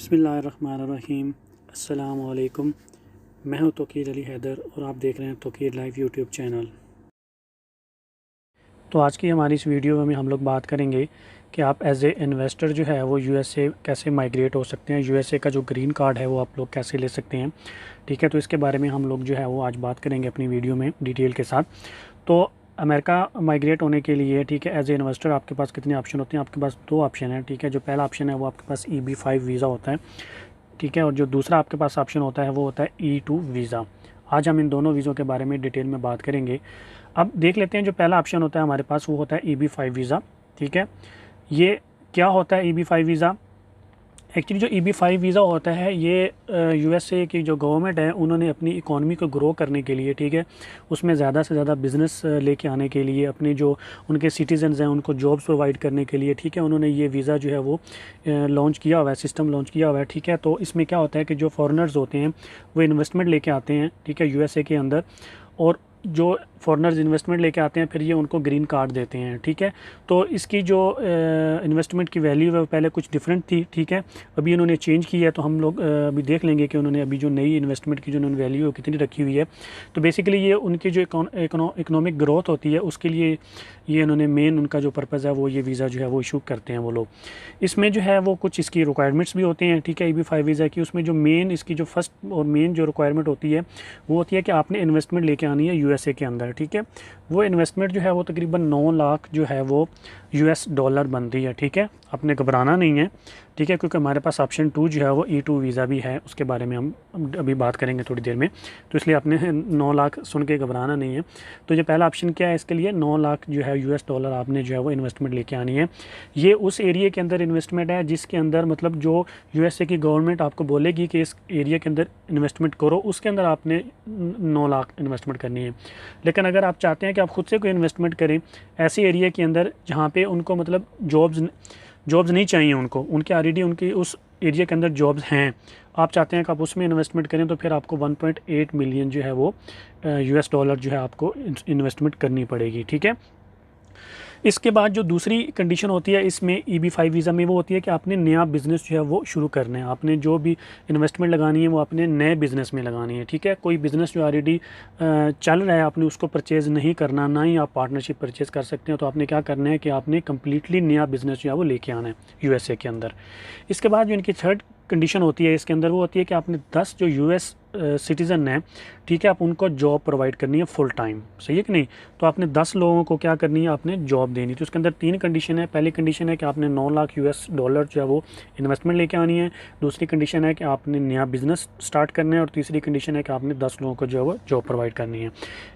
बिस्मिल्लाहिर्रहमानिर्रहीम। अस्सलामु अलैकुम। मैं हूं तोकीर अली हैदर और आप देख रहे हैं तोकीर लाइव यूट्यूब चैनल। तो आज की हमारी इस वीडियो में हम लोग बात करेंगे कि आप एज ए इन्वेस्टर जो है वो यूएसए कैसे माइग्रेट हो सकते हैं, यूएसए का जो ग्रीन कार्ड है वो आप लोग कैसे ले सकते हैं। ठीक है, तो इसके बारे में हम लोग जो है वो आज बात करेंगे अपनी वीडियो में डिटेल के साथ। तो अमेरिका माइग्रेट होने के लिए, ठीक है, एज ए इन्वेस्टर आपके पास कितने ऑप्शन होते हैं? आपके पास दो ऑप्शन है। ठीक है, जो पहला ऑप्शन है वो आपके पास EB-5 वीज़ा होता है। ठीक है, और जो दूसरा आपके पास ऑप्शन होता है वो होता है E2 वीज़ा। आज हम इन दोनों वीज़ों के बारे में डिटेल में बात करेंगे। अब देख लेते हैं, जो पहला ऑप्शन होता है हमारे पास वो होता है EB-5 वीज़ा। ठीक है, ये क्या होता है EB-5 वीज़ा? एक्चुअली जो EB-5 वीज़ा होता है ये यूएसए की जो गवर्नमेंट है उन्होंने अपनी इकोनॉमी को ग्रो करने के लिए, ठीक है, उसमें ज़्यादा से ज़्यादा बिज़नेस लेके आने के लिए, अपने जो उनके सिटीजन्स हैं उनको जॉब्स प्रोवाइड करने के लिए, ठीक है, उन्होंने ये वीज़ा जो है वो लॉन्च किया हुआ है, सिस्टम लॉन्च किया हुआ है। ठीक है, तो इसमें क्या होता है कि जो फॉरेनर्स होते हैं वो इन्वेस्टमेंट लेके आते हैं, ठीक है, यूएसए के अंदर, और जो फॉरेनर्स इन्वेस्टमेंट लेके आते हैं फिर ये उनको ग्रीन कार्ड देते हैं। ठीक है, तो इसकी जो इन्वेस्टमेंट की वैल्यू है वो पहले कुछ डिफरेंट थी। ठीक है, अभी इन्होंने चेंज की है, तो हम लोग अभी देख लेंगे कि उन्होंने अभी जो नई इन्वेस्टमेंट की जो उन्होंने वैल्यू है कितनी रखी हुई है। तो बेसिकली ये उनकी जो इकोनॉमिक ग्रोथ होती है उसके लिए ये उन्होंने मेन उनका जो पर्पज़ है वो ये वीज़ा जो है वो इशू करते हैं वो लोग। इसमें जो है वो कुछ इसकी रिक्वायरमेंट्स भी होती हैं। ठीक है, EB-5 वीज़ा की उसमें जो मेन इसकी जो फर्स्ट और मेन जो रिक्वायरमेंट होती है वो होती है कि आपने इन्वेस्टमेंट लेके आनी है यूएसए के अंदर। ठीक है, वो इन्वेस्टमेंट जो है वो तकरीबन 9 लाख जो है वो US डॉलर बनती है। ठीक है, आपने घबराना नहीं है। ठीक है, क्योंकि हमारे पास ऑप्शन 2 जो है वो E2 वीज़ा भी है, उसके बारे में हम अभी बात करेंगे थोड़ी देर में, तो इसलिए आपने 9 लाख सुन के घबराना नहीं है। तो जो पहला ऑप्शन क्या है इसके लिए, 9 लाख जो है US डॉलर आपने जो है वो इन्वेस्टमेंट लेके आनी है। ये उस एरिया के अंदर इन्वेस्टमेंट है जिसके अंदर मतलब जो यूएसए की गवर्नमेंट आपको बोलेगी कि इस एरिया के अंदर इन्वेस्टमेंट करो, उसके अंदर आपने 9 लाख इन्वेस्टमेंट करनी है। लेकिन अगर आप चाहते हैं कि आप खुद से कोई इन्वेस्टमेंट करें ऐसे एरिया के अंदर जहाँ पे उनको मतलब जॉब्स नहीं चाहिए, उनके ऑलरेडी उनकी उस एरिया के अंदर जॉब्स हैं, आप चाहते हैं कि आप उसमें इन्वेस्टमेंट करें, तो फिर आपको 1.8 मिलियन जो है वो US डॉलर जो है आपको इन्वेस्टमेंट करनी पड़ेगी। ठीक है, इसके बाद जो दूसरी कंडीशन होती है इसमें EB-5 वीज़ा में वो होती है कि आपने नया बिज़नेस जो है वो शुरू करना है। आपने जो भी इन्वेस्टमेंट लगानी है वो अपने नए बिज़नेस में लगानी है। ठीक है, कोई बिज़नेस जो ऑलरेडी चल रहा है आपने उसको परचेज़ नहीं करना, ना ही आप पार्टनरशिप परचेज़ कर सकते हैं। तो आपने क्या करना है कि आपने कम्प्लीटली नया बिज़नेस जो है वो लेके आना है यूएसए के अंदर। इसके बाद जो इनकी थर्ड कंडीशन होती है इसके अंदर वो होती है कि आपने 10 जो US सिटीज़न हैं, ठीक है, आप उनको जॉब प्रोवाइड करनी है फुल टाइम। सही है कि नहीं? तो आपने 10 लोगों को क्या करनी है, आपने जॉब देनी। तो उसके अंदर 3 कंडीशन है। पहली कंडीशन है कि आपने 9 लाख US डॉलर जो है वो इन्वेस्टमेंट लेके आनी है। दूसरी कंडीशन है कि आपने नया बिज़नेस स्टार्ट करना है, और तीसरी कंडीशन है कि आपने 10 लोगों को जो है वो जॉब प्रोवाइड करनी है।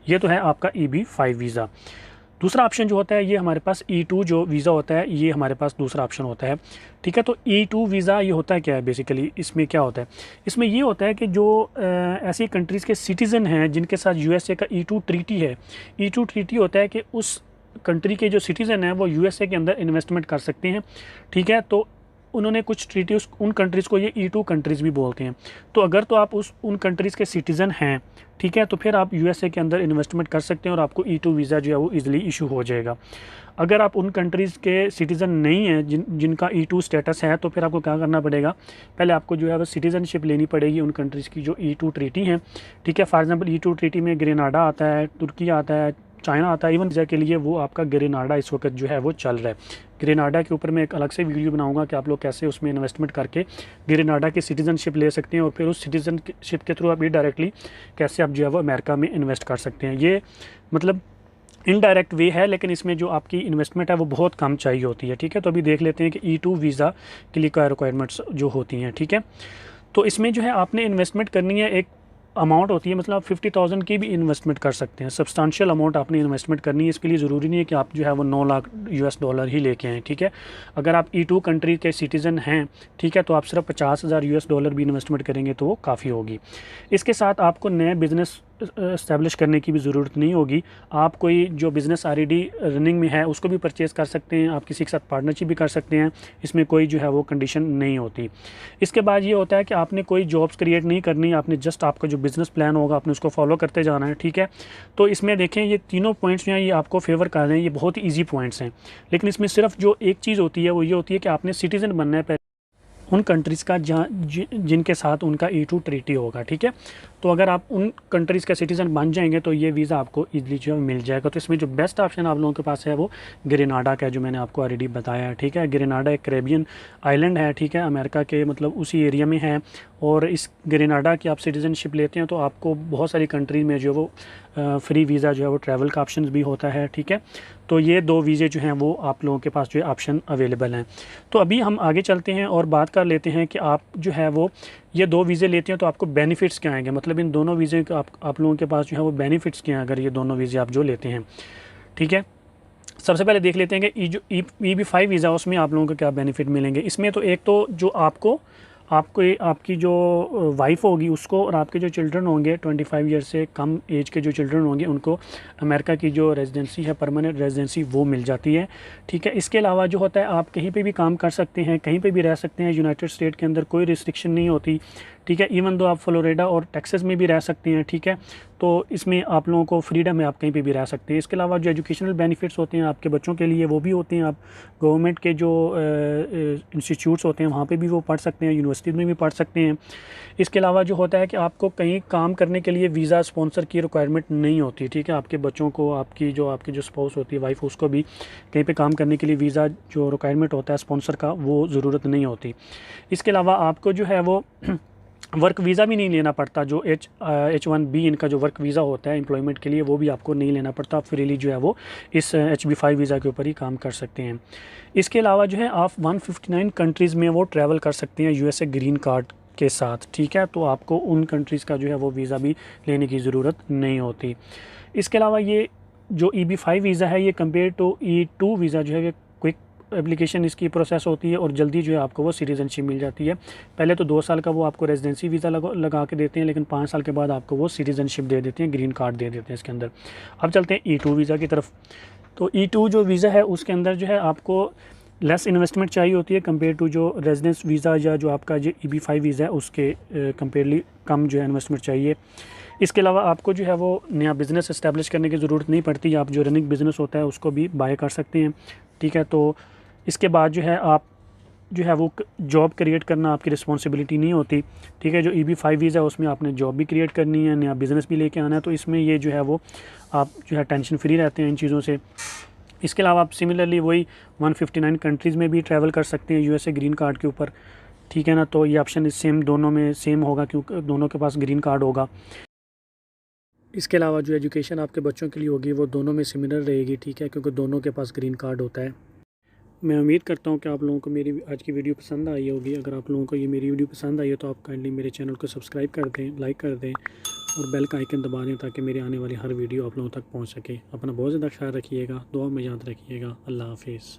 ये तो है आपका EB-5 वीज़ा। दूसरा ऑप्शन जो होता है ये हमारे पास E2 जो वीज़ा होता है, ये हमारे पास दूसरा ऑप्शन होता है। ठीक है, तो E2 वीज़ा ये होता है क्या है बेसिकली, इसमें क्या होता है? इसमें ये होता है कि जो ऐसी कंट्रीज़ के सिटीज़न हैं जिनके साथ यूएसए का E2 ट्रीटी है। E2 ट्रीटी होता है कि उस कंट्री के जो सिटीज़न हैं वो यूएसए के अंदर इन्वेस्टमेंट कर सकते हैं। ठीक है, तो उन्होंने कुछ ट्रीटी उन कंट्रीज़ को ये E2 कंट्रीज़ भी बोलते हैं। तो अगर तो आप उन कंट्रीज़ के सिटीज़न हैं, ठीक है, तो फिर आप यूएसए के अंदर इन्वेस्टमेंट कर सकते हैं और आपको E2 वीज़ा जो है वो ईज़िली इशू हो जाएगा। अगर आप उन कंट्रीज़ के सिटीज़न नहीं हैं जिनका E2 स्टेटस है, तो फिर आपको क्या करना पड़ेगा, पहले आपको जो है वो सिटीज़नशिप लेनी पड़ेगी उन कंट्रीज़ की जो E2 ट्रीटी हैं। ठीक है, फॉर एग्जांपल E2 ट्रीटी में ग्रेनाडा आता है, तुर्की आता है, चाइना आता है। इवन वीज़ा के लिए वो आपका ग्रेनाडा इस वक्त जो है वो चल रहा है। ग्रेनाडा के ऊपर मैं एक अलग से वीडियो बनाऊंगा कि आप लोग कैसे उसमें इन्वेस्टमेंट करके ग्रेनाडा की सिटीज़नशिप ले सकते हैं, और फिर उस सिटीज़नशिप के थ्रू आप ये डायरेक्टली कैसे आप जो है वो अमेरिका में इन्वेस्ट कर सकते हैं। ये मतलब इनडायरेक्ट वे है, लेकिन इसमें जो आपकी इन्वेस्टमेंट है वो बहुत कम चाहिए होती है। ठीक है, तो अभी देख लेते हैं कि E2 वीज़ा के लिए क्या रिक्वायरमेंट्स जो होती हैं। ठीक है, तो इसमें जो है आपने इन्वेस्टमेंट करनी है, एक अमाउंट होती है, मतलब आप 50,000 की भी इन्वेस्टमेंट कर सकते हैं। सब्सटेंशियल अमाउंट आपने इन्वेस्टमेंट करनी है। इसके लिए ज़रूरी नहीं है कि आप जो है वो 9 लाख US डॉलर ही लेके आएँ। ठीक है, अगर आप E2 कंट्री के सिटीज़न हैं, ठीक है, तो आप सिर्फ 50,000 US डॉलर भी इन्वेस्टमेंट करेंगे तो वो काफ़ी होगी। इसके साथ आपको नए बिज़नेस इस्टेब्लिश करने की भी ज़रूरत नहीं होगी। आप कोई जो बिज़नेस ऑलरेडी रनिंग में है उसको भी परचेज़ कर सकते हैं, आप किसी के साथ पार्टनरशिप भी कर सकते हैं। इसमें कोई जो है वो कंडीशन नहीं होती। इसके बाद ये होता है कि आपने कोई जॉब्स क्रिएट नहीं करनी, आपने जस्ट आपका जो बिज़नेस प्लान होगा आपने उसको फॉलो करते जाना है। ठीक है, तो इसमें देखें ये तीनों पॉइंट्स जो हैं ये आपको फेवर कर रहे हैं, ये बहुत ही ईजी पॉइंट्स हैं। लेकिन इसमें सिर्फ जो एक चीज़ होती है वो ये होती है कि आपने सिटीज़न बनना है। उन कंट्रीज़ का जहाँ जिनके साथ उनका E2 ट्रीटी होगा, ठीक है। तो अगर आप उन कंट्रीज़ का सिटीज़न बन जाएंगे तो ये वीज़ा आपको ईज़िली जो मिल जाएगा। तो इसमें जो बेस्ट ऑप्शन आप लोगों के पास है वो ग्रेनाडा का है, जो मैंने आपको ऑलरेडी बताया है, ठीक है। ग्रेनाडा एक कैरेबियन आइलैंड है, ठीक है, अमेरिका के मतलब उसी एरिया में है। और इस ग्रेनाडा की आप सिटीज़नशिप लेते हैं तो आपको बहुत सारी कंट्री में जो वो फ्री वीज़ा जो है वो ट्रैवल का ऑप्शन भी होता है, ठीक है। तो ये 2 वीज़े जो हैं वो आप लोगों के पास जो है ऑप्शन अवेलेबल हैं। तो अभी हम आगे चलते हैं और बात कर लेते हैं कि आप जो है वो ये 2 वीज़े लेते हैं तो आपको बेनिफिट्स क्या आएंगे, मतलब इन दोनों वीज़े का आप लोगों के पास जो है वो बेनिफिट्स क्या हैं अगर ये दोनों वीज़े आप जो लेते हैं, ठीक है। सबसे पहले देख लेते हैं कि जो EB-5 वीज़ा उसमें आप लोगों को क्या बेनिफिट मिलेंगे। इसमें तो एक तो जो आपकी जो वाइफ होगी उसको और आपके जो चिल्ड्रन होंगे 25 ईयर से कम एज के जो चिल्ड्रन होंगे उनको अमेरिका की जो रेजिडेंसी है, परमानेंट रेजिडेंसी, वो मिल जाती है, ठीक है। इसके अलावा जो होता है आप कहीं पे भी काम कर सकते हैं, कहीं पे भी रह सकते हैं, यूनाइटेड स्टेट के अंदर कोई रिस्ट्रिक्शन नहीं होती, ठीक है। इवन दो आप फ्लोरिडा और टेक्सास में भी रह सकते हैं, ठीक है। तो इसमें आप लोगों को फ्रीडम है, आप कहीं पे भी रह सकते हैं। इसके अलावा जो एजुकेशनल बेनिफिट्स होते हैं आपके बच्चों के लिए वो भी होते हैं। आप गवर्नमेंट के जो इंस्टीट्यूट्स होते हैं वहाँ पे भी वो पढ़ सकते हैं, यूनिवर्सिटीज़ में भी पढ़ सकते हैं। इसके अलावा जो होता है कि आपको कहीं काम करने के लिए वीज़ा स्पॉन्सर की रिक्वायरमेंट नहीं होती, ठीक है। आपके बच्चों को आपकी जो स्पाउस होती है, वाइफ, उसको भी कहीं पे काम करने के लिए वीज़ा जो रिक्वायरमेंट होता है स्पॉन्सर का, वो ज़रूरत नहीं होती। इसके अलावा आपको जो है वो वर्क वीज़ा भी नहीं लेना पड़ता। जो H1B इनका जो वर्क वीज़ा होता है एम्प्लॉयमेंट के लिए, वो भी आपको नहीं लेना पड़ता। आप फ्रीली जो है वो इस HB5 वीज़ा के ऊपर ही काम कर सकते हैं। इसके अलावा जो है आप 159 कंट्रीज़ में वो ट्रैवल कर सकते हैं USA ग्रीन कार्ड के साथ, ठीक है। तो आपको उन कंट्रीज़ का जो है वो वीज़ा भी लेने की ज़रूरत नहीं होती। इसके अलावा ये जो EB5 वीज़ा है ये कम्पेयर टू E2 वीज़ा जो है ये क्विक एप्लीकेशन इसकी प्रोसेस होती है और जल्दी जो है आपको वो सिटीज़नशिप मिल जाती है। पहले तो 2 साल का वो आपको रेजिडेंसी वीज़ा लगा के देते हैं, लेकिन 5 साल के बाद आपको वो सिटीज़नशिप दे देते हैं, ग्रीन कार्ड दे देते हैं इसके अंदर। अब चलते हैं E2 वीज़ा की तरफ। तो E2 जो वीज़ा है उसके अंदर जो है आपको लेस इन्वेस्टमेंट चाहिए होती है कंपेयर टू जो रेजिडेंस वीज़ा या जो आपका जो EB5 वीज़ा है उसके कंपेयरली कम जो है इन्वेस्टमेंट चाहिए। इसके अलावा आपको जो है वो नया बिज़नेस इस्टेब्लिश करने की ज़रूरत नहीं पड़ती। आप जो रनिंग बिज़नेस होता है उसको भी बाय कर सकते हैं, ठीक है। तो इसके बाद जो है आप जो है वो जॉब क्रिएट करना आपकी रिस्पॉन्सिबिलिटी नहीं होती, ठीक है। जो EB5 वीज़ा है उसमें आपने जॉब भी क्रिएट करनी है, नया बिज़नेस भी लेके आना है, तो इसमें ये जो है वो आप जो है टेंशन फ्री रहते हैं इन चीज़ों से। इसके अलावा आप सिमिलरली वही 159 कंट्रीज़ में भी ट्रैवल कर सकते हैं USA ग्रीन कार्ड के ऊपर, ठीक है ना। तो ये ऑप्शन सेम दोनों में सेम होगा क्योंकि दोनों के पास ग्रीन कार्ड होगा। इसके अलावा जो एजुकेशन आपके बच्चों के लिए होगी वो दोनों में सिमिलर रहेगी, ठीक है, क्योंकि दोनों के पास ग्रीन कार्ड होता है। मैं उम्मीद करता हूँ कि आप लोगों को मेरी आज की वीडियो पसंद आई होगी। अगर आप लोगों को ये मेरी वीडियो पसंद आई है तो आप काइंडली मेरे चैनल को सब्सक्राइब कर दें, लाइक कर दें और बेल का आइकन दबा दें ताकि मेरी आने वाली हर वीडियो आप लोगों तक पहुँच सके। अपना बहुत ज़्यादा ख्याल रखिएगा, दुआ में याद रखिएगा। अल्लाह हाफिज़।